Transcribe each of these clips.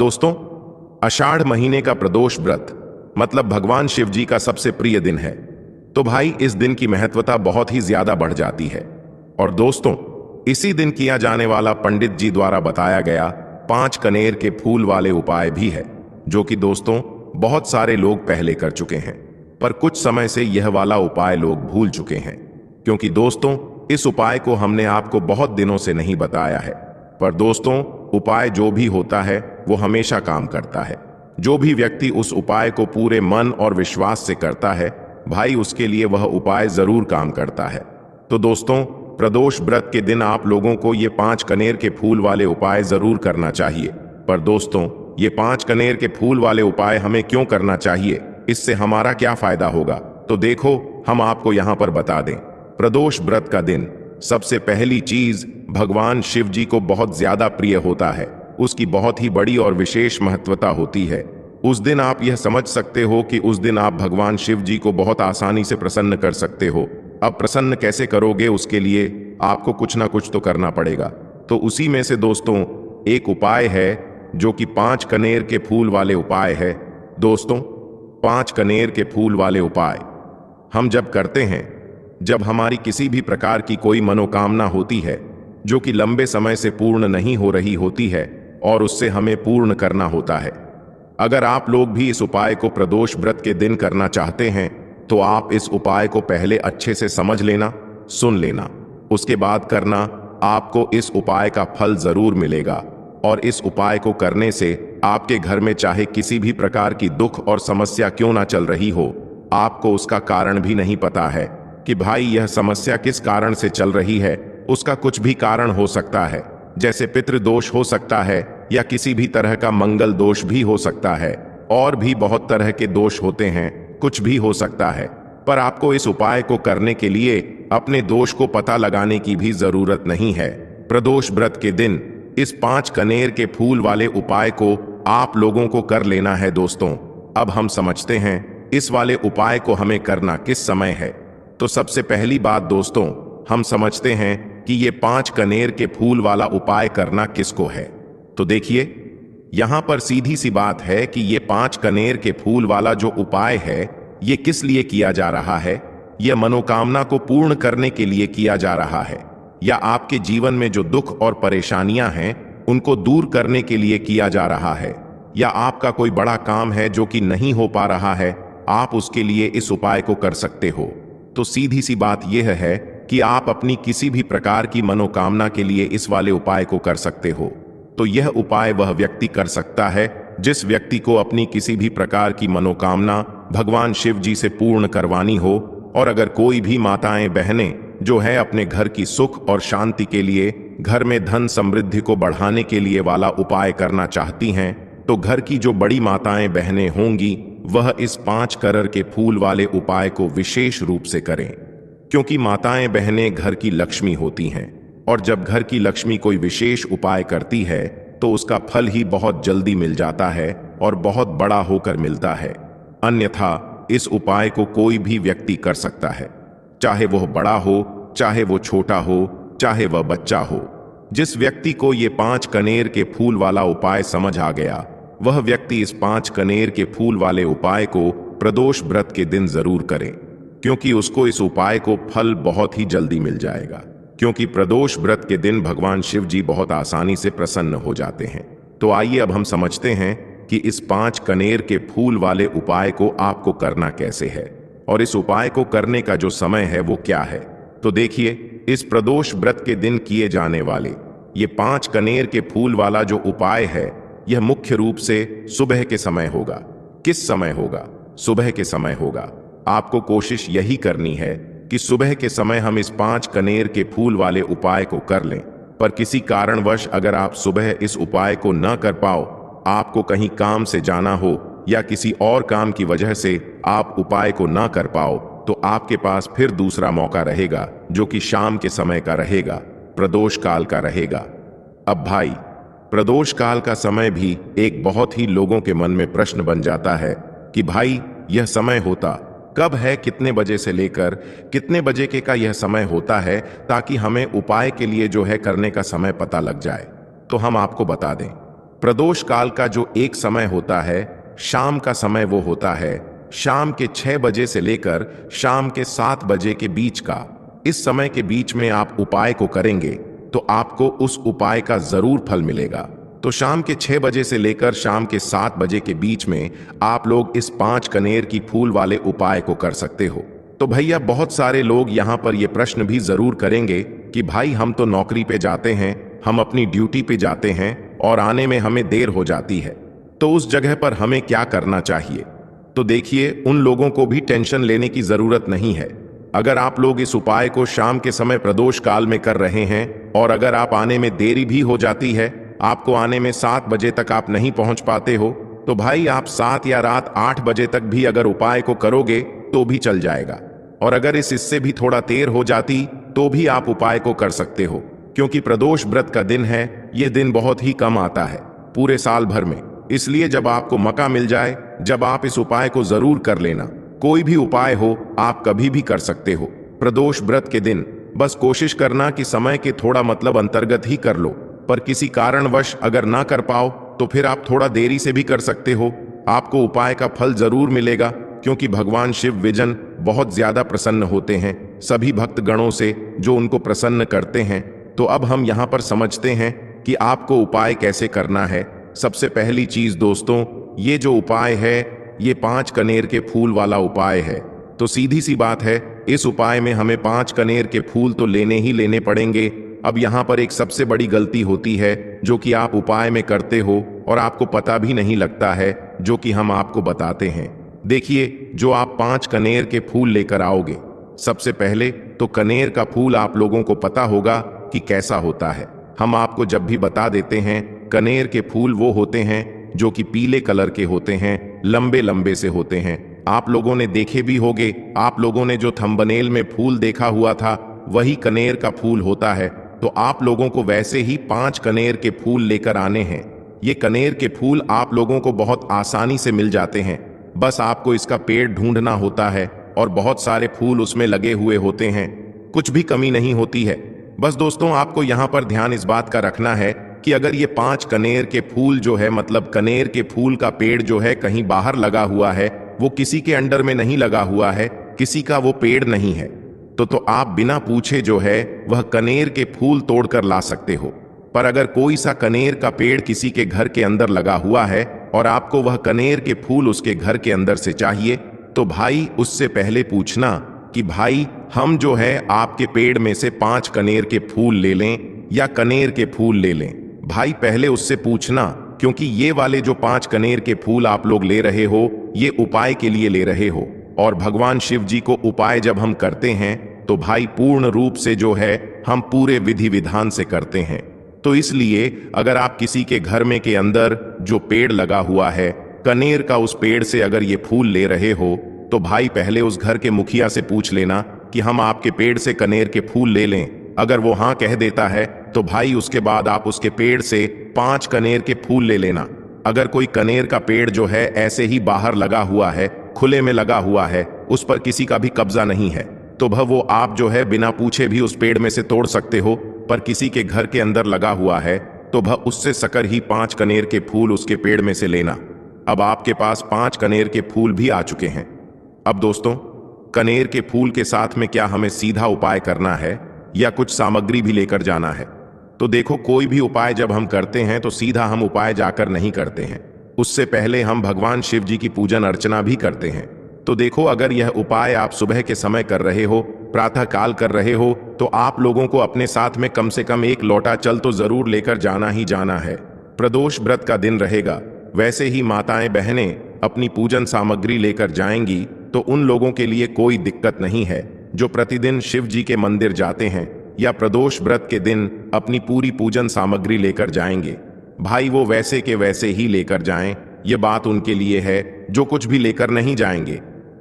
दोस्तों, आषाढ़ महीने का प्रदोष व्रत मतलब भगवान शिव जी का सबसे प्रिय दिन है। तो भाई, इस दिन की महत्वता बहुत ही ज्यादा बढ़ जाती है। और दोस्तों, इसी दिन किया जाने वाला पंडित जी द्वारा बताया गया 5 कनेर के फूल वाले उपाय भी है, जो कि दोस्तों बहुत सारे लोग पहले कर चुके हैं, पर कुछ समय से यह वाला उपाय लोग भूल चुके हैं। क्योंकि दोस्तों, इस उपाय को हमने आपको बहुत दिनों से नहीं बताया है। पर दोस्तों, उपाय जो भी होता है वो हमेशा काम करता है। जो भी व्यक्ति उस उपाय को पूरे मन और विश्वास से करता है, भाई, उसके लिए वह उपाय जरूर काम करता है। तो दोस्तों, प्रदोष व्रत के दिन आप लोगों को ये 5 कनेर के फूल वाले उपाय जरूर करना चाहिए। पर दोस्तों, ये 5 कनेर के फूल वाले उपाय हमें क्यों करना चाहिए, इससे हमारा क्या फायदा होगा, तो देखो हम आपको यहाँ पर बता दें। प्रदोष व्रत का दिन सबसे पहली चीज भगवान शिव जी को बहुत ज्यादा प्रिय होता है। उसकी बहुत ही बड़ी और विशेष महत्वता होती है। उस दिन आप यह समझ सकते हो कि उस दिन आप भगवान शिव जी को बहुत आसानी से प्रसन्न कर सकते हो। अब प्रसन्न कैसे करोगे, उसके लिए आपको कुछ ना कुछ तो करना पड़ेगा। तो उसी में से दोस्तों एक उपाय है जो कि 5 कनेर के फूल वाले उपाय है। दोस्तों, 5 कनेर के फूल वाले उपाय हम जब करते हैं, जब हमारी किसी भी प्रकार की कोई मनोकामना होती है जो कि लंबे समय से पूर्ण नहीं हो रही होती है और उससे हमें पूर्ण करना होता है। अगर आप लोग भी इस उपाय को प्रदोष व्रत के दिन करना चाहते हैं, तो आप इस उपाय को पहले अच्छे से समझ लेना, सुन लेना, उसके बाद करना। आपको इस उपाय का फल जरूर मिलेगा। और इस उपाय को करने से आपके घर में चाहे किसी भी प्रकार की दुख और समस्या क्यों ना चल रही हो, आपको उसका कारण भी नहीं पता है कि भाई यह समस्या किस कारण से चल रही है। उसका कुछ भी कारण हो सकता है, जैसे पितृदोष हो सकता है या किसी भी तरह का मंगल दोष भी हो सकता है, और भी बहुत तरह के दोष होते हैं, कुछ भी हो सकता है। पर आपको इस उपाय को करने के लिए अपने दोष को पता लगाने की भी जरूरत नहीं है। प्रदोष व्रत के दिन इस 5 कनेर के फूल वाले उपाय को आप लोगों को कर लेना है। दोस्तों, अब हम समझते हैं इस वाले उपाय को हमें करना किस समय है। तो सबसे पहली बात दोस्तों, हम समझते हैं कि ये 5 कनेर के फूल वाला उपाय करना किसको है। तो देखिए, यहां पर सीधी सी बात है कि ये 5 कनेर के फूल वाला जो उपाय है, ये किस लिए किया जा रहा है। यह मनोकामना को पूर्ण करने के लिए किया जा रहा है, या आपके जीवन में जो दुख और परेशानियां हैं उनको दूर करने के लिए किया जा रहा है, या आपका कोई बड़ा काम है जो कि नहीं हो पा रहा है, आप उसके लिए इस उपाय को कर सकते हो। तो सीधी सी बात यह है कि आप अपनी किसी भी प्रकार की मनोकामना के लिए इस वाले उपाय को कर सकते हो। तो यह उपाय वह व्यक्ति कर सकता है जिस व्यक्ति को अपनी किसी भी प्रकार की मनोकामना भगवान शिव जी से पूर्ण करवानी हो। और अगर कोई भी माताएं बहनें जो है अपने घर की सुख और शांति के लिए, घर में धन समृद्धि को बढ़ाने के लिए वाला उपाय करना चाहती हैं, तो घर की जो बड़ी माताएं बहनें होंगी वह इस 5 कनेर के फूल वाले उपाय को विशेष रूप से करें। क्योंकि माताएं बहनें घर की लक्ष्मी होती हैं, और जब घर की लक्ष्मी कोई विशेष उपाय करती है तो उसका फल ही बहुत जल्दी मिल जाता है और बहुत बड़ा होकर मिलता है। अन्यथा इस उपाय को कोई भी व्यक्ति कर सकता है, चाहे वह बड़ा हो, चाहे वो छोटा हो, चाहे वह बच्चा हो। जिस व्यक्ति को ये 5 कनेर के फूल वाला उपाय समझ आ गया, वह व्यक्ति इस 5 कनेर के फूल वाले उपाय को प्रदोष व्रत के दिन जरूर करें, क्योंकि उसको इस उपाय को फल बहुत ही जल्दी मिल जाएगा। क्योंकि प्रदोष व्रत के दिन भगवान शिव जी बहुत आसानी से प्रसन्न हो जाते हैं। तो आइए अब हम समझते हैं कि इस 5 कनेर के फूल वाले उपाय को आपको करना कैसे है, और इस उपाय को करने का जो समय है वो क्या है। तो देखिए, इस प्रदोष व्रत के दिन किए जाने वाले ये 5 कनेर के फूल वाला जो उपाय है, यह मुख्य रूप से सुबह के समय होगा। किस समय होगा? सुबह के समय होगा। आपको कोशिश यही करनी है कि सुबह के समय हम इस 5 कनेर के फूल वाले उपाय को कर लें। पर किसी कारणवश अगर आप सुबह इस उपाय को न कर पाओ, आपको कहीं काम से जाना हो या किसी और काम की वजह से आप उपाय को न कर पाओ, तो आपके पास फिर दूसरा मौका रहेगा जो कि शाम के समय का रहेगा, प्रदोष काल का रहेगा। अब भाई, प्रदोष काल का समय भी एक बहुत ही लोगों के मन में प्रश्न बन जाता है कि भाई यह समय होता कब है, कितने बजे से लेकर कितने बजे के का यह समय होता है, ताकि हमें उपाय के लिए जो है करने का समय पता लग जाए। तो हम आपको बता दें, प्रदोष काल का जो एक समय होता है, शाम का समय, वो होता है शाम के 6 बजे से लेकर शाम के 7 बजे के बीच का। इस समय के बीच में आप उपाय को करेंगे तो आपको उस उपाय का जरूर फल मिलेगा। तो शाम के 6 बजे से लेकर शाम के 7 बजे के बीच में आप लोग इस 5 कनेर की फूल वाले उपाय को कर सकते हो। तो भैया बहुत सारे लोग यहाँ पर ये प्रश्न भी जरूर करेंगे कि भाई हम तो नौकरी पे जाते हैं, हम अपनी ड्यूटी पे जाते हैं और आने में हमें देर हो जाती है, तो उस जगह पर हमें क्या करना चाहिए। तो देखिए, उन लोगों को भी टेंशन लेने की जरूरत नहीं है। अगर आप लोग इस उपाय को शाम के समय प्रदोष काल में कर रहे हैं और अगर आप आने में देरी भी हो जाती है, आपको आने में 7 बजे तक आप नहीं पहुंच पाते हो, तो भाई आप 7 या रात 8 बजे तक भी अगर उपाय को करोगे तो भी चल जाएगा। और अगर इससे भी थोड़ा देर हो जाती तो भी आप उपाय को कर सकते हो, क्योंकि प्रदोष व्रत का दिन है, यह दिन बहुत ही कम आता है पूरे साल भर में। इसलिए जब आपको मौका मिल जाए, जब आप इस उपाय को जरूर कर लेना। कोई भी उपाय हो आप कभी भी कर सकते हो प्रदोष व्रत के दिन। बस कोशिश करना कि समय के थोड़ा अंतर्गत ही कर लो, पर किसी कारणवश अगर ना कर पाओ तो फिर आप थोड़ा देरी से भी कर सकते हो। आपको उपाय का फल जरूर मिलेगा, क्योंकि भगवान शिव विजन बहुत ज्यादा प्रसन्न होते हैं सभी भक्त गणों से जो उनको प्रसन्न करते हैं। तो अब हम यहाँ पर समझते हैं कि आपको उपाय कैसे करना है। सबसे पहली चीज दोस्तों, ये जो उपाय है ये 5 कनेर के फूल वाला उपाय है। तो सीधी सी बात है, इस उपाय में हमें 5 कनेर के फूल तो लेने ही लेने पड़ेंगे। अब यहाँ पर एक सबसे बड़ी गलती होती है जो कि आप उपाय में करते हो और आपको पता भी नहीं लगता है, जो कि हम आपको बताते हैं। देखिए, जो आप 5 कनेर के फूल लेकर आओगे, सबसे पहले तो कनेर का फूल आप लोगों को पता होगा कि कैसा होता है। हम आपको जब भी बता देते हैं, कनेर के फूल वो होते हैं जो कि पीले कलर के होते हैं, लंबे लंबे से होते हैं। आप लोगों ने देखे भी होंगे, आप लोगों ने जो थंबनेल में फूल देखा हुआ था वही कनेर का फूल होता है। तो आप लोगों को वैसे ही 5 कनेर के फूल लेकर आने हैं। ये कनेर के फूल आप लोगों को बहुत आसानी से मिल जाते हैं, बस आपको इसका पेड़ ढूंढना होता है और बहुत सारे फूल उसमें लगे हुए होते हैं, कुछ भी कमी नहीं होती है। बस दोस्तों, आपको यहाँ पर ध्यान इस बात का रखना है कि अगर ये 5 कनेर के फूल जो है, कनेर के फूल का पेड़ जो है कहीं बाहर लगा हुआ है, वो किसी के अंडर में नहीं लगा हुआ है, किसी का वो पेड़ नहीं है, तो आप बिना पूछे जो है वह कनेर के फूल तोड़कर ला सकते हो। पर अगर कोई सा कनेर का पेड़ किसी के घर के अंदर लगा हुआ है और आपको वह कनेर के फूल उसके घर के अंदर से चाहिए, तो भाई उससे पहले पूछना कि भाई हम जो है आपके पेड़ में से 5 कनेर के फूल ले लें या कनेर के फूल ले लें। भाई पहले उससे पूछना, क्योंकि ये वाले जो 5 कनेर के फूल आप लोग ले रहे हो ये उपाय के लिए ले रहे हो, और भगवान शिव जी को उपाय जब हम करते हैं तो भाई पूर्ण रूप से जो है हम पूरे विधि विधान से करते हैं। तो इसलिए अगर आप किसी के घर में के अंदर जो पेड़ लगा हुआ है कनेर का, उस पेड़ से अगर ये फूल ले रहे हो, तो भाई पहले उस घर के मुखिया से पूछ लेना कि हम आपके पेड़ से कनेर के फूल ले लें। अगर वो हाँ कह देता है तो भाई उसके बाद आप उसके पेड़ से 5 कनेर के फूल ले लेना। अगर कोई कनेर का पेड़ जो है ऐसे ही बाहर लगा हुआ है, खुले में लगा हुआ है, उस पर किसी का भी कब्जा नहीं है, तो वो आप जो है बिना पूछे भी उस पेड़ में से तोड़ सकते हो। पर किसी के घर के अंदर लगा हुआ है तो उससे सकर ही 5 कनेर के फूल उसके पेड़ में से लेना। अब आपके पास 5 कनेर के फूल भी आ चुके हैं। अब दोस्तों, कनेर के फूल के साथ में क्या हमें सीधा उपाय करना है या कुछ सामग्री भी लेकर जाना है? तो देखो, कोई भी उपाय जब हम करते हैं तो सीधा हम उपाय जाकर नहीं करते हैं, उससे पहले हम भगवान शिव जी की पूजन अर्चना भी करते हैं। तो देखो, अगर यह उपाय आप सुबह के समय कर रहे हो, प्रातः काल कर रहे हो, तो आप लोगों को अपने साथ में कम से कम 1 लोटा जल तो जरूर लेकर जाना ही जाना है। प्रदोष व्रत का दिन रहेगा, वैसे ही माताएं बहनें अपनी पूजन सामग्री लेकर जाएंगी, तो उन लोगों के लिए कोई दिक्कत नहीं है जो प्रतिदिन शिव जी के मंदिर जाते हैं या प्रदोष व्रत के दिन अपनी पूरी पूजन सामग्री लेकर जाएंगे। भाई वो वैसे के वैसे ही लेकर जाएं, ये बात उनके लिए है जो कुछ भी लेकर नहीं जाएंगे।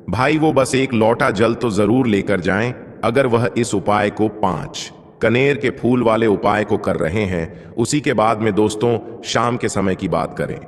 भाई वो बस 1 लोटा जल तो जरूर लेकर जाएं, अगर वह इस उपाय को 5 कनेर के फूल वाले उपाय को कर रहे हैं। उसी के बाद में दोस्तों शाम के समय की बात करें,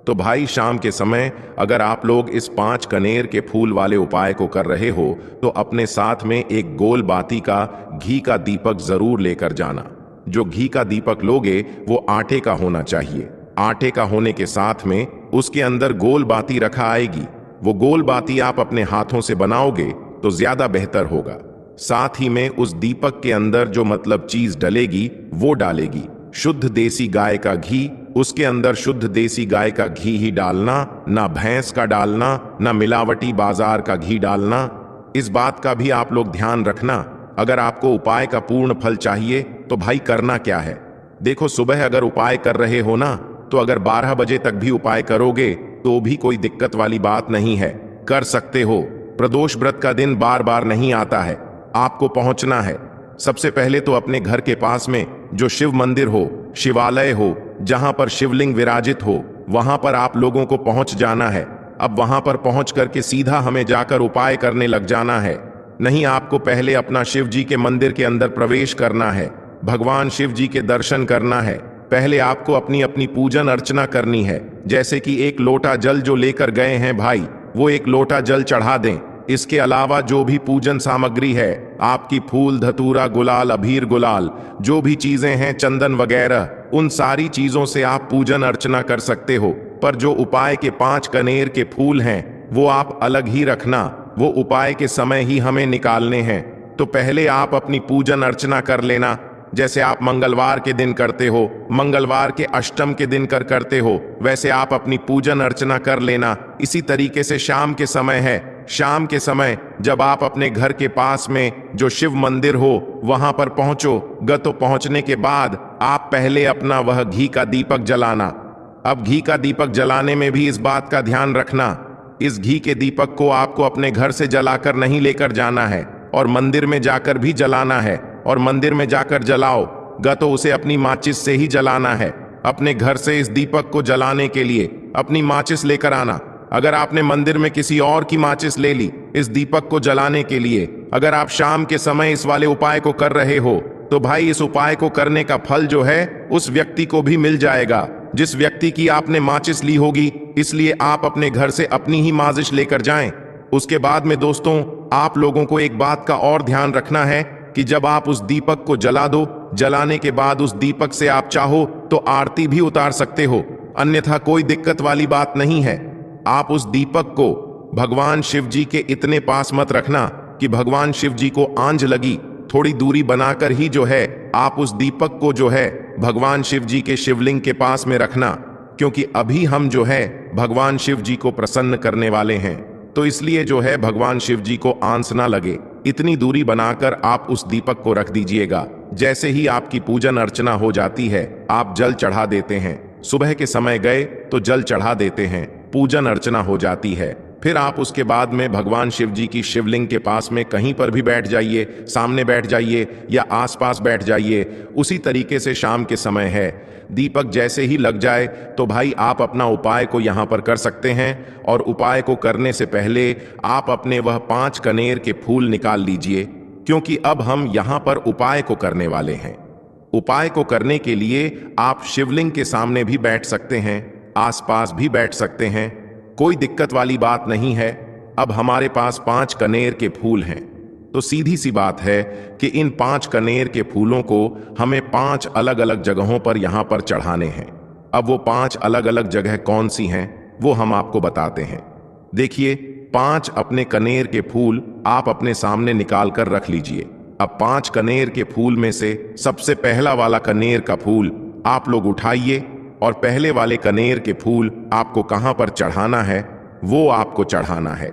तो भाई शाम के समय अगर आप लोग इस 5 कनेर के फूल वाले उपाय को कर रहे हो, तो अपने साथ में एक गोल बाती का घी का दीपक जरूर लेकर जाना। जो घी का दीपक लोगे वो आटे का होना चाहिए। आटे का होने के साथ में उसके अंदर गोल बाती रखा आएगी। वो गोल बाती आप अपने हाथों से बनाओगे तो ज्यादा बेहतर होगा। साथ ही में उस दीपक के अंदर जो मतलब चीज डलेगी वो डालेगी शुद्ध देसी गाय का घी। उसके अंदर शुद्ध देसी गाय का घी ही डालना, ना भैंस का डालना, ना मिलावटी बाजार का घी डालना। इस बात का भी आप लोग ध्यान रखना। अगर आपको उपाय का पूर्ण फल चाहिए तो भाई करना क्या है, देखो सुबह अगर उपाय कर रहे हो ना, तो अगर 12 बजे तक भी उपाय करोगे तो भी कोई दिक्कत वाली बात नहीं है, कर सकते हो। प्रदोष व्रत का दिन बार बार नहीं आता है, आपको पहुंचना है। सबसे पहले तो अपने घर के पास में जो शिव मंदिर हो, शिवालय हो, जहां पर शिवलिंग विराजित हो, वहां पर आप लोगों को पहुंच जाना है। अब वहां पर पहुंच करके सीधा हमें जाकर उपाय करने लग जाना है। नहीं, आपको पहले अपना शिव जी के मंदिर के अंदर प्रवेश करना है, भगवान शिव जी के दर्शन करना है। पहले आपको अपनी अपनी पूजन अर्चना करनी है। जैसे कि एक लोटा जल जो लेकर गए हैं भाई, वो एक लोटा जल चढ़ा दें। इसके अलावा जो भी पूजन सामग्री है, आपकी फूल, धतूरा, गुलाल, अबीर, गुलाल, जो भी चीजें हैं, चंदन वगैरह, उन सारी चीजों से आप पूजन अर्चना कर सकते हो। पर जो उपाय के 5 कनेर के फूल हैं वो आप अलग ही रखना, वो उपाय के समय ही हमें निकालने हैं। तो पहले आप अपनी पूजन अर्चना कर लेना। जैसे आप मंगलवार के दिन करते हो, मंगलवार के अष्टम के दिन करते हो, वैसे आप अपनी पूजन अर्चना कर लेना। इसी तरीके से शाम के समय है, शाम के समय जब आप अपने घर के पास में जो शिव मंदिर हो वहां पर पहुंचो, तो पहुंचने के बाद आप पहले अपना वह घी का दीपक जलाना। अब घी का दीपक जलाने में भी इस बात का ध्यान रखना, इस घी के दीपक को आपको अपने घर से जलाकर नहीं लेकर जाना है और मंदिर में जाकर भी जलाना है। और मंदिर में जाकर जलाओ तो उसे अपनी माचिस से ही जलाना है। अपने घर से इस दीपक को जलाने के लिए अपनी माचिस लेकर आना। अगर आपने मंदिर में किसी और की माचिस ले ली इस दीपक को जलाने के लिए, अगर आप शाम के समय इस वाले उपाय को कर रहे हो, तो भाई इस उपाय को करने का फल जो है उस व्यक्ति को भी मिल जाएगा जिस व्यक्ति की आपने माचिस ली होगी। इसलिए आप अपने घर से अपनी ही माचिस लेकर जाएं। उसके बाद में दोस्तों, आप लोगों को एक बात का और ध्यान रखना है कि जब आप उस दीपक को जला दो, जलाने के बाद उस दीपक से आप चाहो तो आरती भी उतार सकते हो, अन्यथा कोई दिक्कत वाली बात नहीं है। आप उस दीपक को भगवान शिव जी के इतने पास मत रखना कि भगवान शिव जी को आंज लगी, थोड़ी दूरी बनाकर ही जो है आप उस दीपक को जो है भगवान शिव जी के शिवलिंग के पास में रखना, क्योंकि अभी हम जो है भगवान शिव जी को प्रसन्न करने वाले हैं। तो इसलिए जो है भगवान शिव जी को आंस ना लगे, इतनी दूरी बनाकर आप उस दीपक को रख दीजिएगा। जैसे ही आपकी पूजन अर्चना हो जाती है, आप जल चढ़ा देते हैं। सुबह के समय गए तो जल चढ़ा देते हैं, पूजन अर्चना हो जाती है। फिर आप उसके बाद में भगवान शिव जी की शिवलिंग के पास में कहीं पर भी बैठ जाइए, सामने बैठ जाइए या आसपास बैठ जाइए। उसी तरीके से शाम के समय है, दीपक जैसे ही लग जाए तो भाई आप अपना उपाय को यहाँ पर कर सकते हैं। और उपाय को करने से पहले आप अपने वह 5 कनेर के फूल निकाल लीजिए, क्योंकि अब हम यहाँ पर उपाय को करने वाले हैं। उपाय को करने के लिए आप शिवलिंग के सामने भी बैठ सकते हैं, आसपास भी बैठ सकते हैं, कोई दिक्कत वाली बात नहीं है। अब हमारे पास 5 कनेर के फूल हैं, तो सीधी सी बात है कि इन 5 कनेर के फूलों को हमें 5 अलग अलग जगहों पर यहाँ पर चढ़ाने हैं। अब वो 5 अलग अलग जगह कौन सी हैं वो हम आपको बताते हैं। देखिए, 5 अपने कनेर के फूल आप अपने सामने निकाल कर रख लीजिए। अब 5 कनेर के फूल में से सबसे पहला वाला कनेर का फूल आप लोग उठाइए और पहले वाले कनेर के फूल आपको कहां पर चढ़ाना है वो आपको चढ़ाना है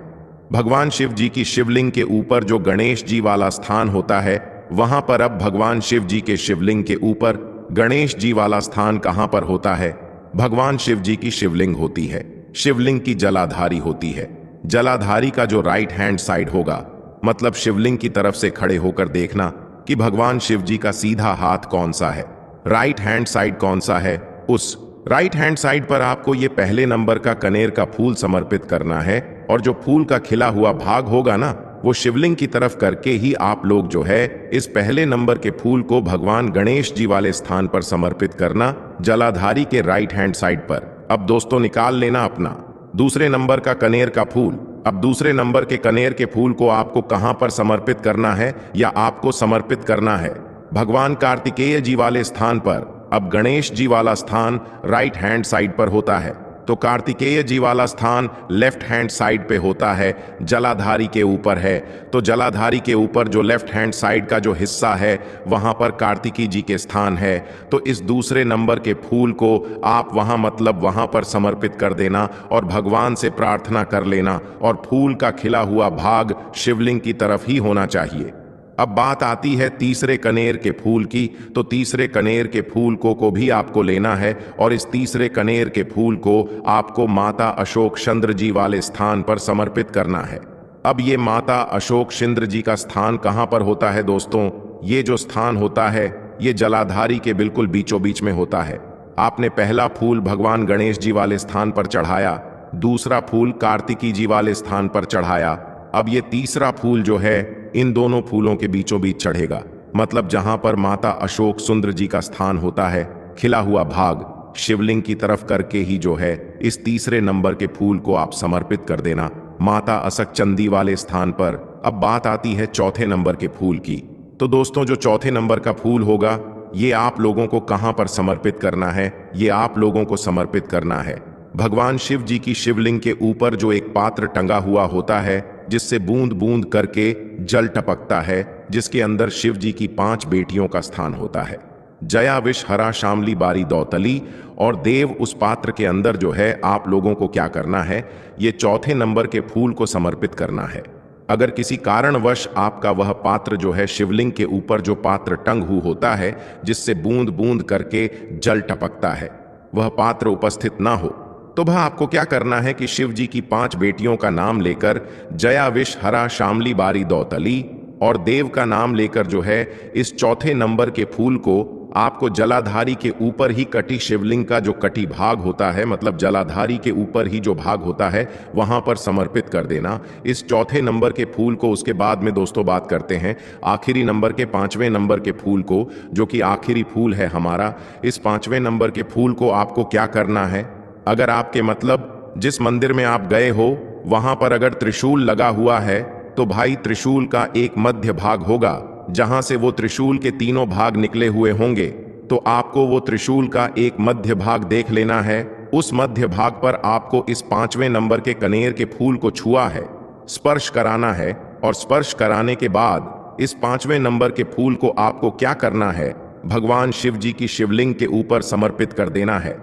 भगवान शिव जी की शिवलिंग के ऊपर। जो गणेश जी वाला स्थान होता है वहां पर अब भगवान शिव जी के शिवलिंग के ऊपर गणेश जी वाला स्थान कहां पर होता है? भगवान शिव जी की शिवलिंग होती है, शिवलिंग की जलाधारी होती है। जलाधारी का जो राइट हैंड साइड होगा, मतलब शिवलिंग की तरफ से खड़े होकर देखना कि भगवान शिव जी का सीधा हाथ कौन सा है, राइट हैंड साइड कौन सा है। उस राइट हैंड साइड पर आपको ये पहले नंबर का कनेर का फूल समर्पित करना है और जो फूल का खिला हुआ भाग होगा ना, वो शिवलिंग की तरफ करके ही आप लोग जो है इस पहले नंबर के फूल को भगवान गणेश जी वाले स्थान पर समर्पित करना, जलाधारी के राइट हैंड साइड पर। अब दोस्तों निकाल लेना अपना दूसरे नंबर का कनेर का फूल। अब दूसरे नंबर के कनेर के फूल को आपको कहां पर समर्पित करना है या आपको समर्पित करना है? भगवान कार्तिकेय जी वाले स्थान पर। अब गणेश जी वाला स्थान राइट हैंड साइड पर होता है, तो कार्तिकेय जी वाला स्थान लेफ्ट हैंड साइड पे होता है, जलाधारी के ऊपर है। तो जलाधारी के ऊपर जो लेफ्ट हैंड साइड का जो हिस्सा है वहां पर कार्तिकी जी के स्थान है। तो इस दूसरे नंबर के फूल को आप वहां मतलब वहां पर समर्पित कर देना और भगवान से प्रार्थना कर लेना, और फूल का खिला हुआ भाग शिवलिंग की तरफ ही होना चाहिए। अब बात आती है तीसरे कनेर के फूल की। तो तीसरे कनेर के फूल को भी आपको लेना है, और इस तीसरे कनेर के फूल को आपको माता अशोक चंद्र जी वाले स्थान पर समर्पित करना है। अब ये माता अशोक चंद्र जी का स्थान कहां पर होता है दोस्तों? ये जो स्थान होता है ये जलाधारी के बिल्कुल बीचों बीच में होता है। आपने पहला फूल भगवान गणेश जी वाले स्थान पर चढ़ाया, दूसरा फूल कार्तिकी जी वाले स्थान पर चढ़ाया। अब ये तीसरा फूल जो है इन दोनों फूलों के बीचों बीच चढ़ेगा, मतलब जहां पर माता अशोक सुंदर जी का स्थान होता है, खिला हुआ भाग शिवलिंग की तरफ करके ही जो है इस तीसरे नंबर के फूल को आप समर्पित कर देना माता असक चंदी वाले स्थान पर। अब बात आती है चौथे नंबर के फूल की। तो दोस्तों जो चौथे नंबर का फूल होगा ये आप लोगों को कहां पर समर्पित करना है? ये आप लोगों को समर्पित करना है भगवान शिव जी की शिवलिंग के ऊपर जो एक पात्र टंगा हुआ होता है जिससे बूंद बूंद करके जल टपकता है, जिसके अंदर शिव जी की 5 बेटियों का स्थान होता है, जया विष हरा शामली बारी दौतली और देव। उस पात्र के अंदर जो है आप लोगों को क्या करना है? ये चौथे नंबर के फूल को समर्पित करना है। अगर किसी कारणवश आपका वह पात्र जो है शिवलिंग के ऊपर जो पात्र टंग हुआ होता है जिससे बूंद बूंद करके जल टपकता है वह पात्र उपस्थित ना हो, तो वह आपको क्या करना है कि शिव जी की 5 बेटियों का नाम लेकर जया विष हरा शामली बारी दौतली और देव का नाम लेकर जो है इस चौथे नंबर के फूल को आपको जलाधारी के ऊपर ही कटी शिवलिंग का जो कटी भाग होता है, मतलब जलाधारी के ऊपर ही जो भाग होता है वहां पर समर्पित कर देना इस चौथे नंबर के फूल को। उसके बाद में दोस्तों बात करते हैं आखिरी नंबर के 5वें नंबर के फूल को, जो कि आखिरी फूल है हमारा। इस 5वें नंबर के फूल को आपको क्या करना है? अगर आपके मतलब जिस मंदिर में आप गए हो वहां पर अगर त्रिशूल लगा हुआ है तो भाई त्रिशूल का एक मध्य भाग होगा जहां से वो त्रिशूल के तीनों भाग निकले हुए होंगे, तो आपको वो त्रिशूल का एक मध्य भाग देख लेना है। उस मध्य भाग पर आपको इस 5वें नंबर के कनेर के फूल को छुआ है, स्पर्श कराना है, और स्पर्श कराने के बाद इस 5वें नंबर के फूल को आपको क्या करना है? भगवान शिव जी की शिवलिंग के ऊपर समर्पित कर देना है।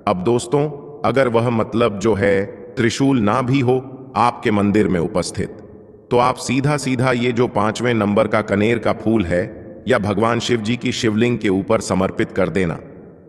अब दोस्तों अगर वह मतलब जो है त्रिशूल ना भी हो आपके मंदिर में उपस्थित, तो आप सीधा सीधा ये जो 5वें नंबर का कनेर का फूल है या भगवान शिव जी की शिवलिंग के ऊपर समर्पित कर देना।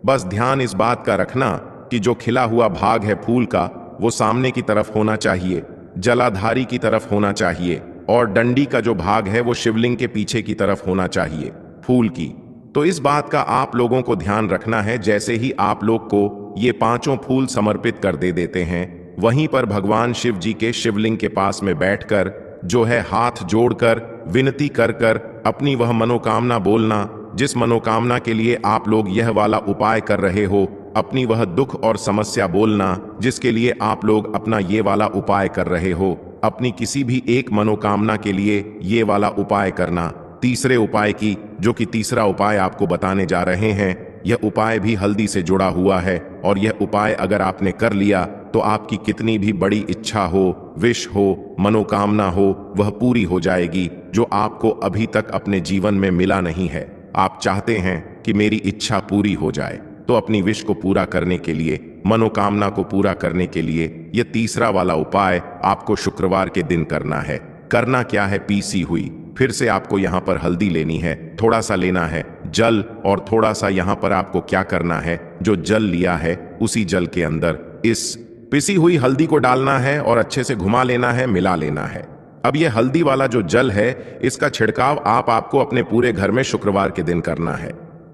बस ध्यान इस बात का रखना कि जो खिला हुआ भाग है फूल का वो सामने की तरफ होना चाहिए, जलाधारी की तरफ होना चाहिए, और डंडी का जो भाग है वो शिवलिंग के पीछे की तरफ होना चाहिए फूल की। तो इस बात का आप लोगों को ध्यान रखना है। जैसे ही आप लोग को ये 5 फूल समर्पित कर देते हैं, वहीं पर भगवान शिव जी के शिवलिंग के पास में बैठकर जो है हाथ जोड़कर विनती कर कर अपनी वह मनोकामना बोलना जिस मनोकामना के लिए आप लोग यह वाला उपाय कर रहे हो, अपनी वह दुख और समस्या बोलना जिसके लिए आप लोग अपना ये वाला उपाय कर रहे हो। अपनी किसी भी एक मनोकामना के लिए ये वाला उपाय करना। तीसरे उपाय की जो कि तीसरा उपाय आपको बताने जा रहे हैं, यह उपाय भी हल्दी से जुड़ा हुआ है, और यह उपाय अगर आपने कर लिया तो आपकी कितनी भी बड़ी इच्छा हो, विश हो, मनोकामना हो, वह पूरी हो जाएगी जो आपको अभी तक अपने जीवन में मिला नहीं है। आप चाहते हैं कि मेरी इच्छा पूरी हो जाए, तो अपनी विश को पूरा करने के लिए, मनोकामना को पूरा करने के लिए यह तीसरा वाला उपाय आपको शुक्रवार के दिन करना है। करना क्या है? पीसी हुई फिर से आपको यहाँ पर हल्दी लेनी है, थोड़ा सा लेना है जल, और थोड़ा सा यहाँ पर आपको क्या करना है, जो जल लिया है उसी जल के अंदर इस पिसी हुई हल्दी को डालना है और अच्छे से घुमा लेना है, मिला लेना है। अब ये हल्दी वाला जो जल है इसका छिड़काव आपको अपने पूरे घर में शुक्रवार के दिन करना है,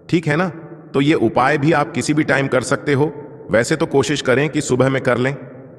ठीक है ना? तो ये उपाय भी आप किसी भी टाइम कर सकते हो। वैसे तो कोशिश करें कि सुबह में कर लें,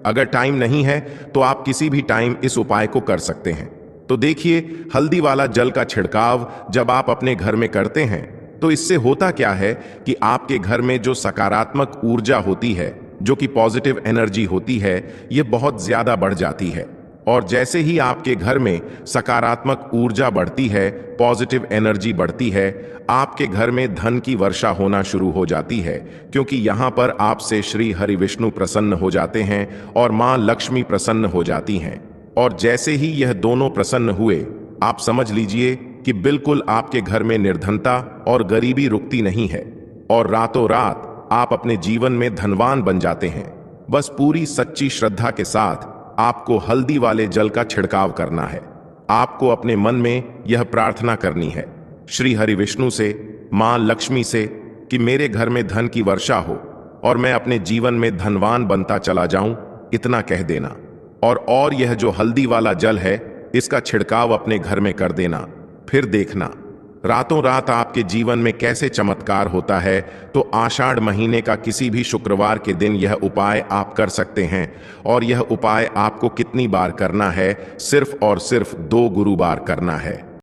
अगर टाइम नहीं है तो आप किसी भी टाइम इस उपाय को कर सकते हैं। तो देखिए हल्दी वाला जल का छिड़काव जब आप अपने घर में करते हैं तो इससे होता क्या है कि आपके घर में जो सकारात्मक ऊर्जा होती है, जो कि पॉजिटिव एनर्जी होती है, ये बहुत ज्यादा बढ़ जाती है। और जैसे ही आपके घर में सकारात्मक ऊर्जा बढ़ती है, पॉजिटिव एनर्जी बढ़ती है, आपके घर में धन की वर्षा होना शुरू हो जाती है, क्योंकि यहां पर आपसे श्री हरि विष्णु प्रसन्न हो जाते हैं और मां लक्ष्मी प्रसन्न हो जाती हैं। और जैसे ही यह दोनों प्रसन्न हुए, आप समझ लीजिए कि बिल्कुल आपके घर में निर्धनता और गरीबी रुकती नहीं है और रातों रात आप अपने जीवन में धनवान बन जाते हैं। बस पूरी सच्ची श्रद्धा के साथ आपको हल्दी वाले जल का छिड़काव करना है। आपको अपने मन में यह प्रार्थना करनी है श्री हरि विष्णु से, मां लक्ष्मी से, कि मेरे घर में धन की वर्षा हो और मैं अपने जीवन में धनवान बनता चला जाऊं, इतना कह देना। और यह जो हल्दी वाला जल है, इसका छिड़काव अपने घर में कर देना। फिर देखना रातों रात आपके जीवन में कैसे चमत्कार होता है। तो आषाढ़ महीने का किसी भी शुक्रवार के दिन यह उपाय आप कर सकते हैं। और यह उपाय आपको कितनी बार करना है? सिर्फ और सिर्फ 2 गुरुवार करना है।